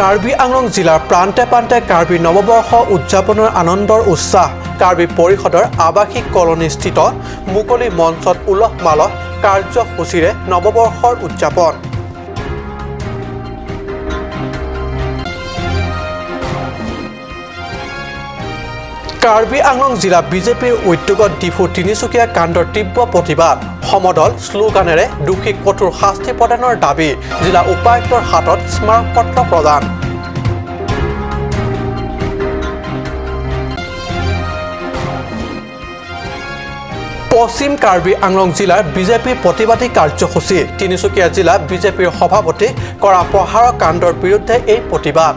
কাৰ্বি আংলং জিলাৰ প্ৰান্তে প্ৰান্তে কাৰ্বি নৱবৰ্ষ উদযাপনৰ আনন্দৰ উৎসাহ কাৰ্বি পৰিষদৰ আৱাসিক কলনীস্থিত মুকলি মঞ্চত উলহ মালহ কাৰ্যসূচীৰে নৱবৰ্ষৰ উদযাপন কাৰ্বি আংলং জিলা বিজেপিৰ উদ্যোগত ডিফু তিনিচুকীয়া কাণ্ডৰ তীব্ৰ প্ৰতিবাদ সমদল শ্লোগানেৰে দোষীক কঠোৰ শাস্তি প্ৰদানৰ দাবী জিলা উপায়ুক্তৰ হাতত স্মাৰকপত্ৰ প্ৰদান পশ্চিম কাৰ্বি আংলং জিলাৰ বিজেপিৰ প্ৰতিবাদী কাৰ্যসূচী তিনিচুকীয়া জিলা বিজেপিৰ সভাপতি কৰা প্ৰহাৰ কাণ্ডৰ বিৰুদ্ধে এই প্ৰতিবাদ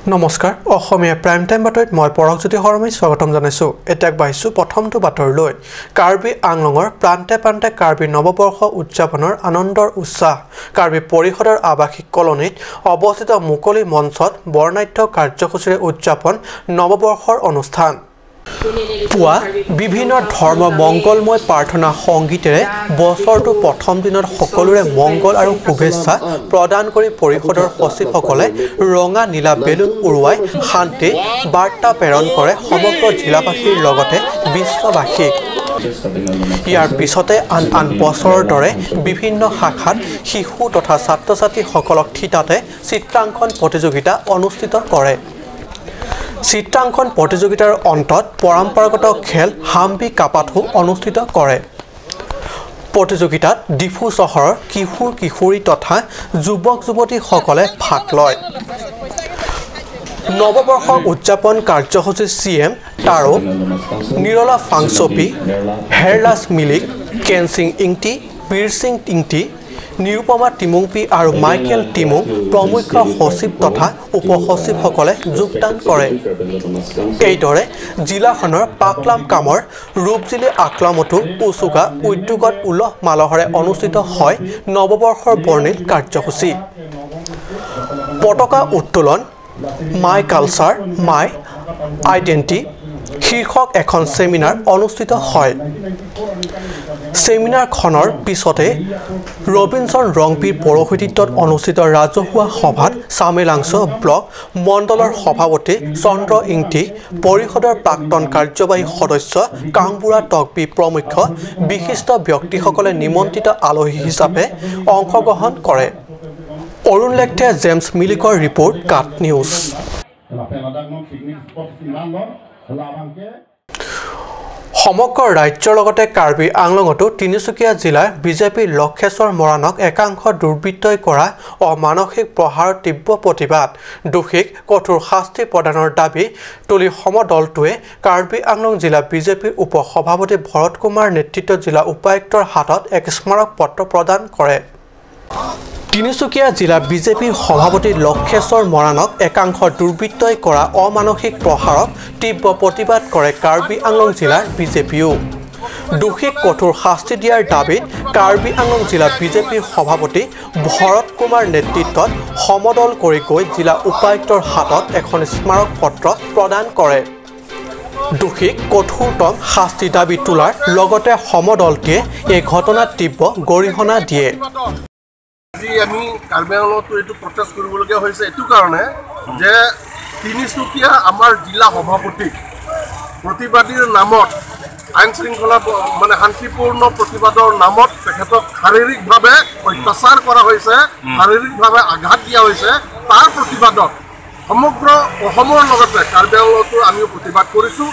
নমস্কাৰ অসমীয়া প্ৰাইম টাইম বাতৰিত মই পৰকজ্যোতি শৰ্মাই স্বাগতম জনাইছো এটাক বাইছো প্ৰথমটো বাতৰিলৈ কাৰ্বি আংলঙৰ প্ৰান্তে প্ৰান্তে কাৰ্বি নৱবৰ্ষ উদযাপনৰ আনন্দৰ উৎসাহ কাৰ্বি পৰিষদৰ আৱাসিক কলনীত অৱস্থিত মুকলি মঞ্চত বৰ্ণাঢ্য কাৰ্যসূচীৰে উদযাপন নৱবৰ্ষৰ অনুষ্ঠান পুৱা বিভিন্ন ধৰ্ম মংগলময় প্ৰাৰ্থনা সংগীতেৰে বছৰটো প্ৰথম দিনত সকলোৰে মংগল আৰু শুভেচ্ছা প্ৰদান কৰি পৰিষদৰ সচিবসকলে ৰঙা নীলা বেলুন উৰুৱাই শান্তি বাৰ্তা প্ৰেৰণ কৰে সমগ্ৰ জিলাবাসীৰ লগতে বিশ্ববাসীক ইয়াৰ পিছতে আন বছৰৰ দৰে বিভিন্ন শাখাত শিশু তথা ছাত্ৰ ছাত্ৰীসকলক থিতাতে চিত্ৰাংকন প্ৰতিযোগিতা অনুষ্ঠিত কৰে চিত্ৰাংকন প্ৰতিযোগিতাৰ অন্তত পৰম্পৰাগত খেল হাম্বি কাপাথু অনুষ্ঠিত কৰে প্ৰতিযোগিতাত ডিফু চহৰৰ কিশোৰ কিশোৰী তথা যুৱক যুৱতীসকলে ভাগ লয় নৱবৰ্ষ উদযাপন কাৰ্যসূচী চিএম টাৰো নিৰলা ফাংচপি হেৰলাছ মিলিক কেনচিং ইংটি বীৰসিং ইংটি নিৰুপমা টিমুংপি আৰু মাইকেল টিমুং প্ৰমুখ সচিব তথা উপ সচিবসকলে যোগদান কৰে এইদৰে জিলাখনৰ পাকলাম কামৰ ৰূপজিলি আক্লামতো উচুকা উদ্যোগত উলহ মালহেৰে অনুষ্ঠিত হয় নৱবৰ্ষৰ বৰ্ণিল কাৰ্যসূচী পতাকা উত্তোলন মাই কালচাৰ মাই আইডেণ্টি শীৰ্ষক এখন সেমিনাৰ অনুষ্ঠিত হয় সেমিনাৰখনৰ পিছতে ৰবিনসন ৰংপিৰ পৌৰোহিত্যত অনুষ্ঠিত ৰাজহুৱা সভাত চামেলাংছ ব্লক মণ্ডলৰ সভাপতি চন্দ্ৰ ইংটি পৰিষদৰ প্ৰাক্তন কাৰ্যবাহী সদস্য কাংবুৰা টকবি প্ৰমুখ বিশিষ্ট ব্যক্তিসকলে নিমন্ত্ৰিত আলহী হিচাপে অংশগ্ৰহণ কৰে অৰুণ লেখে জেমছ মিলিকৰ ৰিপৰ্ট কাট নিউজ সমগ্ৰ ৰাজ্যৰ লগতে কাৰ্বি আংলঙতো তিনিচুকীয়া জিলাৰ বিজেপিৰ লক্ষেশ্বৰ মৰাণক একাংশ দুৰ্বৃত্তই কৰা অমানসিক প্ৰহাৰৰ তীব্ৰ প্ৰতিবাদ দোষীক কঠোৰ শাস্তি প্ৰদানৰ দাবী তুলি সমদলটোৱে কাৰ্বি আংলং জিলা বিজেপিৰ উপ সভাপতি ভৰত কুমাৰ নেতৃত্বত জিলা উপায়ুক্তৰ হাতত এক স্মাৰক পত্ৰ প্ৰদান কৰে তিনিচুকীয়া জিলা বিজেপিৰ সভাপতি লক্ষেশ্বৰ মৰাণক একাংশ দুৰ্বৃত্তই কৰা অমানসিক প্ৰহাৰক তীব্ৰ প্ৰতিবাদ কৰে কাৰ্বি আংলং জিলাৰ বিজেপিও দোষীক কঠোৰ শাস্তি দিয়াৰ দাবীত কাৰ্বি আংলং জিলা বিজেপিৰ সভাপতি ভৰত কুমাৰ নেতৃত্বত সমদল কৰি গৈ জিলা উপায়ুক্তৰ হাতত এখন স্মাৰক পত্ৰ প্ৰদান কৰে দোষীক কঠোৰতম শাস্তি দাবী তোলাৰ লগতে সমদলটিয়ে এই ঘটনাত তীব্ৰ গৰিহণা দিয়ে আমি কাৰ্বি আংলঙতো এইটো প্ৰটেষ্ট কৰিবলগীয়া হৈছে এইটো কাৰণে যে তিনিচুকীয়া আমাৰ জিলা সভাপতি প্ৰতিবাদীৰ নামত আইন শৃংখলা মানে শান্তিপূৰ্ণ প্ৰতিবাদৰ নামত তেখেতক শাৰীৰিকভাৱে অত্যাচাৰ কৰা হৈছে শাৰীৰিকভাৱে আঘাত দিয়া হৈছে তাৰ প্ৰতিবাদত সমগ্ৰ অসমৰ লগতে কাৰ্বি আংলঙতো আমিও প্ৰতিবাদ কৰিছোঁ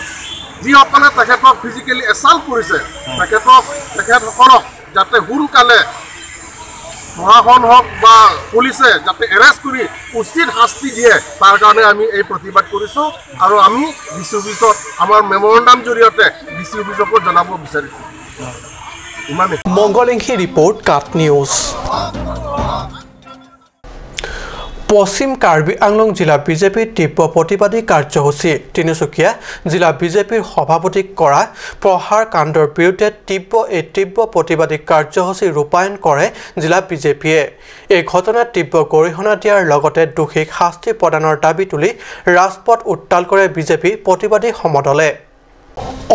যিসকলে তেখেতক ফিজিকেলি এছাল্ট কৰিছে তেখেতসকলক যাতে সোনকালে প্ৰশাসন হওক বা পুলিচে যাতে এৰেষ্ট কৰি উচিত শাস্তি দিয়ে তাৰ কাৰণে আমি এই প্ৰতিবাদ কৰিছোঁ আৰু আমি ডিচি অফিচত আমাৰ মেমৰেণ্ডাম জৰিয়তে ডিচি অফিচকো জনাব বিচাৰিছোঁ ইমানেই মংগলিংহী ৰিপৰ্ট কাট নিউজ পশ্চিম কাৰ্বি আংলং জিলা বিজেপিৰ তীব্ৰ প্ৰতিবাদী কাৰ্যসূচী তিনিচুকীয়া জিলা বিজেপিৰ সভাপতিক কৰা প্ৰহাৰ কাণ্ডৰ বিৰুদ্ধে তীব্ৰ প্ৰতিবাদী কাৰ্যসূচী ৰূপায়ণ কৰে জিলা বিজেপিয়ে এই ঘটনাত তীব্ৰ গৰিহণা দিয়াৰ লগতে দোষীক শাস্তি প্ৰদানৰ দাবী তুলি ৰাজপথ উত্তাল কৰে বিজেপি প্ৰতিবাদী সমদলে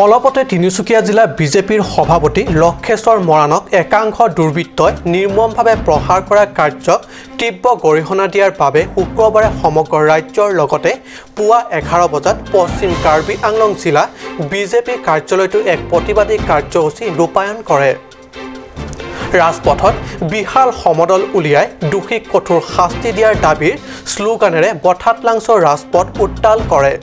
অলপতে তিনিচুকীয়া জিলা বিজেপিৰ সভাপতি লক্ষেশ্বৰ মৰাণক একাংশ দুৰ্বৃত্তই নিৰ্মমভাৱে প্ৰহাৰ কৰা কাৰ্যক তীব্ৰ গৰিহণা দিয়াৰ বাবে শুক্ৰবাৰে সমগ্ৰ ৰাজ্যৰ লগতে পুৱা 11 বজাত পশ্চিম কাৰ্বি আংলং জিলা বিজেপি কাৰ্যালয়টো এক প্ৰতিবাদী কাৰ্যসূচী ৰূপায়ণ কৰে। ৰাজপথত বিশাল সমদল উলিয়াই দোষীক কঠোৰ শাস্তি দিয়াৰ দাবীৰ শ্লোগানেৰে বঠাটলাংছৰ ৰাজপথ উত্তাল কৰে।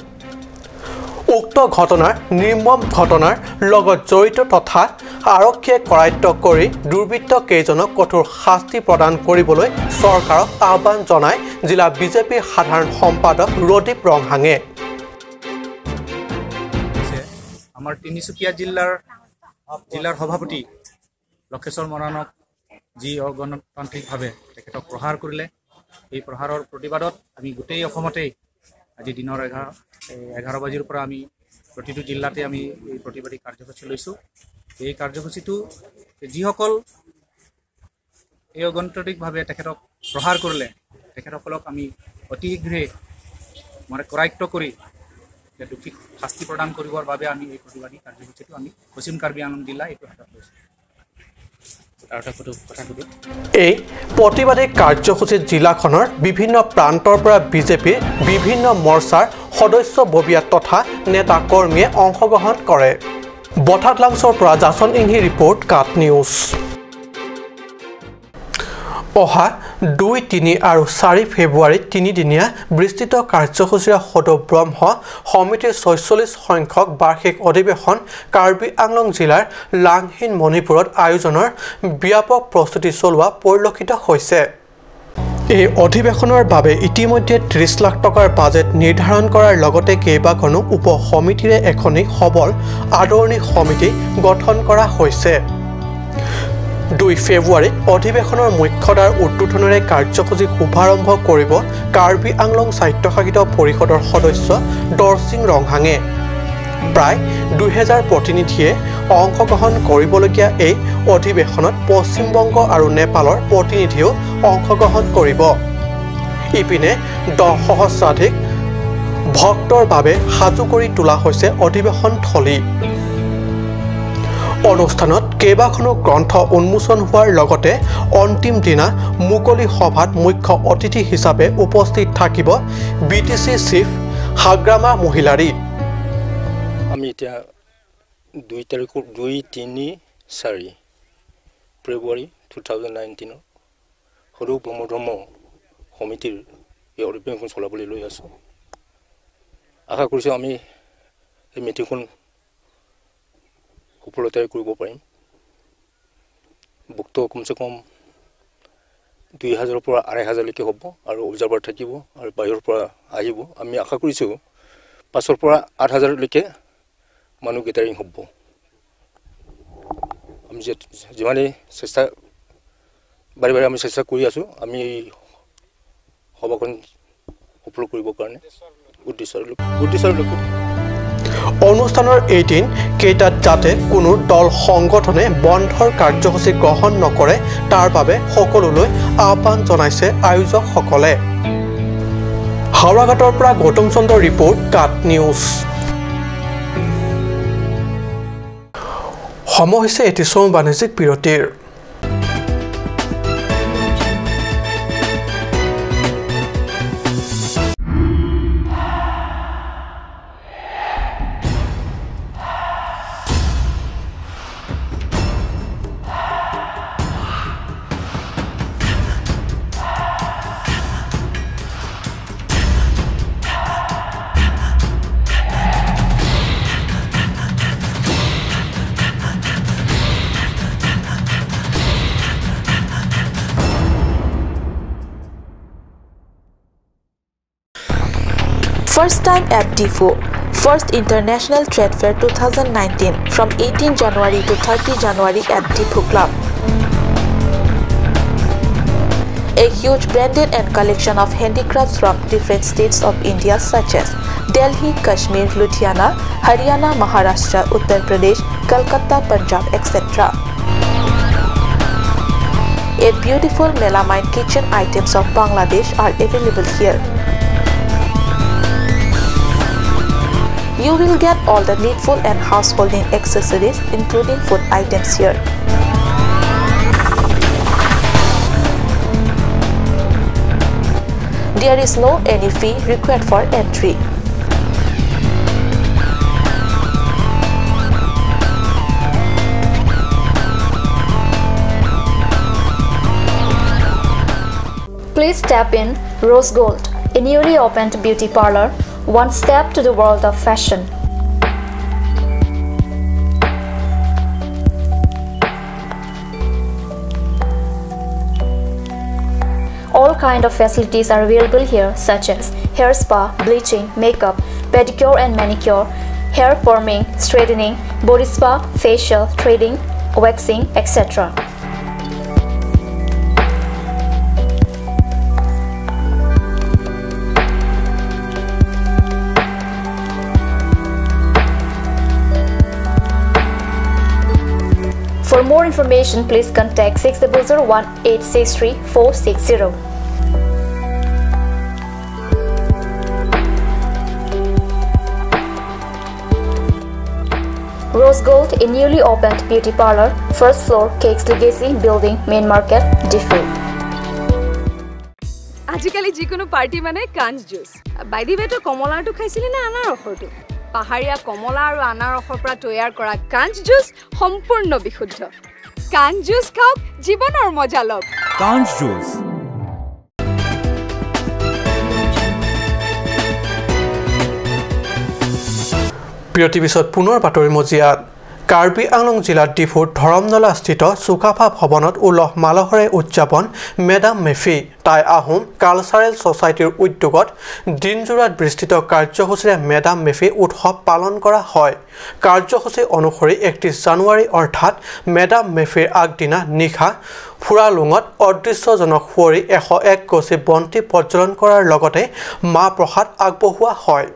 উক্ত ঘটনাৰ নিৰ্মম ঘটনাৰ লগত জড়িত তথা আৰক্ষীয়ে কৰায়ত্ব কৰি দুৰ্বৃত্ত কেইজনক কঠোৰ শাস্তি প্ৰদান কৰিবলৈ চৰকাৰক আহ্বান জনায় জিলা বিজেপিৰ সাধাৰণ সম্পাদক ৰদীপ ৰংহাঙে। আমাৰ তিনিচুকীয়া জিলাৰ সভাপতি লক্ষেশ্বৰ মৰাণক যি অগণতান্ত্ৰিকভাৱে তেখেতক প্ৰহাৰ কৰিলে, এই প্ৰহাৰৰ প্ৰতিবাদত আমি গোটেই অসমতেই আজি দিনৰ 11 বজাৰ পৰা আমি প্ৰতিটো জিলাতে আমি এই প্ৰতিবাদী কাৰ্যসূচী লৈছোঁ। এই কাৰ্যসূচীটো যিসকল এই অগণতান্ত্ৰিকভাৱে তেখেতক প্ৰহাৰ কৰিলে তেখেতসকলক আমি অতি শীঘ্ৰে কৰায়ত্ব কৰি দোষীক শাস্তি প্ৰদান কৰিবৰ বাবে আমি এই প্ৰতিবাদী কাৰ্যসূচীটো আমি পশ্চিম কাৰ্বি আংলং জিলা এইটো হাতত লৈছোঁ। এই প্ৰতিবাদী কাৰ্যসূচীত জিলাখনৰ বিভিন্ন প্ৰান্তৰ পৰা বিজেপিৰ বিভিন্ন মৰ্চাৰ সদস্যববীয়া তথা নেতা কৰ্মীয়ে অংশগ্ৰহণ কৰে। বঠাটলাংছৰ পৰা জাচন ইংহি ৰিপৰ্ট কাট নিউজ। অহা 2, 3 আৰু 4 ফেব্ৰুৱাৰীত তিনিদিনীয়া বিস্তৃত কাৰ্যসূচীৰে সদৌ ব্ৰহ্ম সমিতিৰ 46 সংখ্যক বাৰ্ষিক অধিৱেশন কাৰ্বি আংলং জিলাৰ লাংহিন মণিপুৰত আয়োজনৰ ব্যাপক প্ৰস্তুতি চলোৱা পৰিলক্ষিত হৈছে। এই অধিৱেশনৰ বাবে ইতিমধ্যে 30 লাখ টকাৰ বাজেট নিৰ্ধাৰণ কৰাৰ লগতে কেইবাখনো উপ সমিতিৰে এখনি সবল আদৰণি সমিতি গঠন কৰা হৈছে। 2 ফেব্ৰুৱাৰীত অধিৱেশনৰ মুখ্যদাৰ উদ্বোধনেৰে কাৰ্যসূচী শুভাৰম্ভ কৰিব কাৰ্বি আংলং স্বায়ত্তশাসিত পৰিষদৰ সদস্য দৰসিং ৰংহাঙে। প্ৰায় 2000 প্ৰতিনিধিয়ে অংশগ্ৰহণ কৰিবলগীয়া এই অধিৱেশনত পশ্চিমবংগ আৰু নেপালৰ প্ৰতিনিধিও অংশগ্ৰহণ কৰিব। ইপিনে 10 সহস্ৰাধিক ভক্তৰ বাবে সাজু কৰি তোলা হৈছে অধিৱেশন থলী। অনুষ্ঠানত কেইবাখনো গ্ৰন্থ উন্মোচন হোৱাৰ লগতে অন্তিম দিনা মুকলি সভাত মুখ্য অতিথি হিচাপে উপস্থিত থাকিব বিটিচি চিফ হাগ্ৰামা মহিলাৰী। আমি এতিয়া 2, 3, 4 ফেব্ৰুৱাৰী 2019 সদৌ ব্ৰহ্মধৰ্ম সমিতিৰ এই অধিৱেশন চলাবলৈ লৈ আছোঁ। আশা কৰিছোঁ আমি এই মিটিংখন সফলতাৰে কৰিব পাৰিম। বক্ত কমচে কম 2000 পৰা 2500লৈকে হ'ব আৰু অবজাৰ্ভাৰ থাকিব আৰু বাহিৰৰ পৰা আহিব। আমি আশা কৰিছোঁ 500 পৰা 8000লৈকে মানুহ গেটাৰিং হ'ব। আমি যিমানেই চেষ্টা বাৰে বাৰে আমি চেষ্টা কৰি আছোঁ আমি এই সভাখন সফল কৰিবৰ কাৰণে উদ্দেশ্যৰ লক্ষ্য। অনুষ্ঠানৰ এদিন কেইটাত যাতে কোনো দল সংগঠনে বন্ধৰ কাৰ্যসূচী গ্ৰহণ নকৰে তাৰ বাবে সকলোলৈ আহ্বান জনাইছে আয়োজকসকলে। হাওৰাঘাটৰ পৰা গৌতম চন্দ্ৰৰ ৰিপৰ্ট কাট নিউজ। সময় হৈছে এটি চমু বাণিজ্যিক বিৰতিৰ। First time at DIFO, First International Trade Fair 2019 from 18 January to 30 January at DIFO Club. A huge branded and collection of handicrafts from different states of India such as Delhi, Kashmir, Ludhiana, Haryana, Maharashtra, Uttar Pradesh, Kolkata, Punjab, etc. A beautiful melamine kitchen items of Bangladesh are available here. You will get all the needful and householding accessories including food items here. There is no any fee required for entry. Please step in Rose Gold, a newly opened beauty parlor, one step to the world of fashion. All kind of facilities are available here such as hair spa, bleaching, makeup, pedicure and manicure, hair perming, straightening, body spa, facial, threading, waxing, etc. For more information, please contact 6001-863-460. Rose Gold, a newly opened beauty parlor, first floor, Cakes Legacy Building, Main Market, Diffu. আজিকালি যিকোনো party মানে কাঞ্জ juice বাইদি বেটো কমলাটো খাইছিলি না আনাৰসটো পাহাৰীয়া কমলা আৰু আনাৰসৰ পৰা তৈয়াৰ কৰা কাঞ্জ জুচ সম্পূৰ্ণ বিশুদ্ধ কাঞ্জ জুচ খাওক জীৱনৰ মজা লওক কাঞ্জ জুচ বিৰতি পিছত পুনৰ বাতৰি মজিয়াত কাৰ্বি আংলং জিলাৰ ডিফুৰ ধৰমনলাস্থিত চুকাফা ভৱনত উলহ মালহৰে উদযাপন মেডাম মেফি টাই আহোম কালচাৰেল ছ'চাইটিৰ উদ্যোগত দিনজোৰাত বিস্তৃত কাৰ্যসূচীৰে মেডাম মেফি উৎসৱ পালন কৰা হয় কাৰ্যসূচী অনুসৰি 31 জানুৱাৰী অৰ্থাৎ মেডাম মেফিৰ আগদিনা নিশা ফুৰালুঙত অদৃশ্যজনক সুঁৱৰি 101 গছি বন্তি প্ৰজ্বলন কৰাৰ লগতে মা প্ৰসাদ আগবঢ়োৱা হয়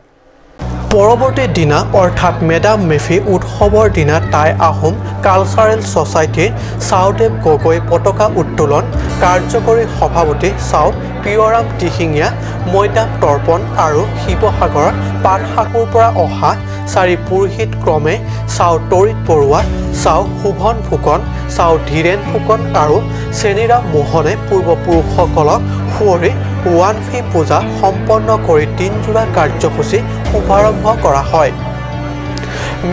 পৰৱৰ্তী দিনা অৰ্থাৎ মেডাম মেফি উৎসৱৰ দিনা টাই আহোম কালচাৰেল ছ'চাইটিৰ চাওদেৱ গগৈ পতাকা উত্তোলন কাৰ্যকৰী সভাপতি চাও পিয়ৰাম দিহিঙীয়া মৈদাম তৰ্পণ আৰু শিৱসাগৰৰ পাটশাকুৰ পৰা অহা 4 পুৰোহিত ক্ৰমে চাও তৰিত বৰুৱা চাও শুভন ফুকন চাও ধীৰেন ফুকন আৰু চেনিৰাম মোহনে পূৰ্বপুৰুষসকলক সুঁৱৰি ওৱানফি পূজা সম্পন্ন কৰি দিনজোৰা কাৰ্যসূচী শুভাৰম্ভ কৰা হয়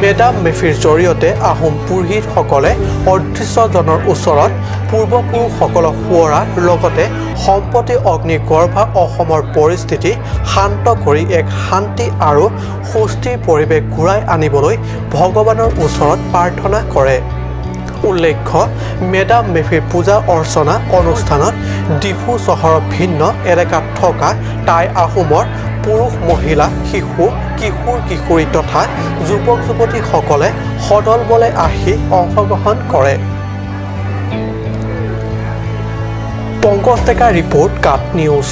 মেডাম মেফিৰ জৰিয়তে আহোম পুৰোহিতসকলে অদৃশ্যজনৰ ওচৰত পূৰ্বপুৰুষসকলক সুঁৱৰাৰ লগতে সম্পত্তি অগ্নিগৰ্ভা অসমৰ পৰিস্থিতি শান্ত কৰি এক শান্তি আৰু সুস্থিৰ পৰিৱেশ ঘূৰাই আনিবলৈ ভগৱানৰ ওচৰত প্ৰাৰ্থনা কৰে উল্লেখ্য মেডাম মেফিৰ পূজা অৰ্চনা অনুষ্ঠানত ডিফু চহৰৰ ভিন্ন এলেকাত থকা টাই আহোমৰ পুৰুষ মহিলা শিশু কিশোৰ কিশোৰী তথা যুৱক যুৱতীসকলে সদল বলে আহি অংশগ্ৰহণ কৰে পংকজ ডেকা ৰিপৰ্ট কাট নিউজ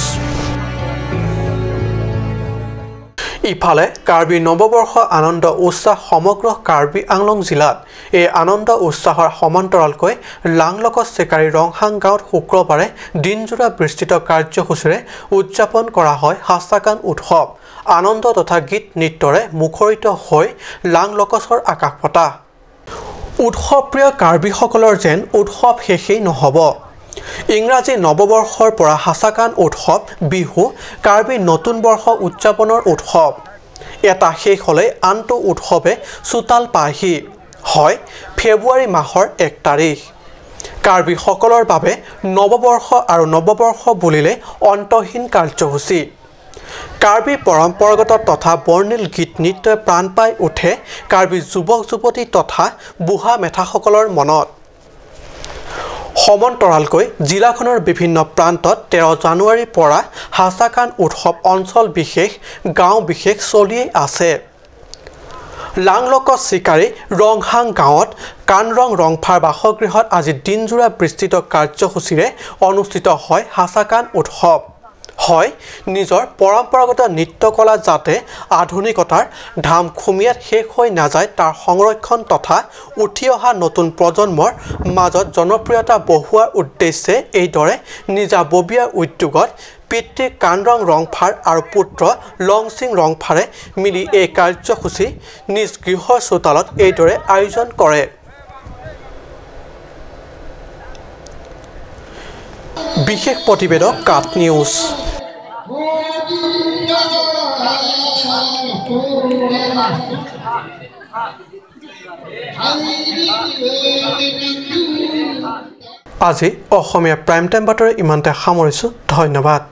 ইফালে কাৰ্বি নৱবৰ্ষ আনন্দ উৎসাহ সমগ্ৰ কাৰ্বি আংলং জিলাত এই আনন্দ উৎসাহৰ সমান্তৰালকৈ লাংলকত চেকাৰী ৰংহাং গাঁৱত শুক্ৰবাৰে দিনজোৰা বিস্তৃত কাৰ্যসূচীৰে উদযাপন কৰা হয় হাছাকান উৎসৱ আনন্দ তথা গীত নৃত্যৰে মুখৰিত হৈ লাংলকছৰ আকাশ পতা উৎসৱপ্ৰিয় কাৰ্বিসকলৰ যেন উৎসৱ শেষেই নহ'ব ইংৰাজী নৱবৰ্ষৰ পৰা হাছাকান উৎসৱ বিহু কাৰ্বি নতুন বৰ্ষ উদযাপনৰ উৎসৱ এটা শেষ হ'লে আনটো উৎসৱে চোতাল পায়হি হয় ফেব্ৰুৱাৰী মাহৰ 1 তাৰিখ কাৰ্বিসকলৰ বাবে নৱবৰ্ষ আৰু নৱবৰ্ষ বুলিলে অন্তহীন কাৰ্যসূচী কাৰ্বি পৰম্পৰাগত তথা বৰ্ণিল গীত নৃত্যই প্ৰাণ পাই উঠে কাৰ্বি যুৱক যুৱতী তথা বুঢ়া মেথাসকলৰ মনত সমান্তৰালকৈ জিলাখনৰ বিভিন্ন প্ৰান্তত 13 জানুৱাৰীৰ পৰা হাছাকান উৎসৱ অঞ্চল বিশেষ গাঁও বিশেষ চলিয়েই আছে লাংলকত চিকাৰী ৰংহাং গাঁৱত কানৰং ৰংফাৰ বাসগৃহত আজি দিনজোৰা বিস্তৃত কাৰ্যসূচীৰে অনুষ্ঠিত হয় হাছাকান উৎসৱ হয় নিজৰ পৰম্পৰাগত নৃত্যকলা যাতে আধুনিকতাৰ ধাম খুমিয়াত শেষ হৈ নাযায় তাৰ সংৰক্ষণ তথা উঠি অহা নতুন প্ৰজন্মৰ মাজত জনপ্ৰিয়তা বঢ়োৱাৰ উদ্দেশ্যে এইদৰে নিজাববীয়া উদ্যোগত পিতৃ কানৰং ৰংফাৰ আৰু পুত্ৰ লংচিং ৰংফাৰে মিলি এই কাৰ্যসূচী নিজ গৃহ চোতালত এইদৰে আয়োজন কৰে। বিশেষ প্ৰতিবেদক কাট নিউজ। আজি অসমীয়া প্ৰাইম টাইম বাতৰি ইমানতে সামৰিছোঁ। ধন্যবাদ।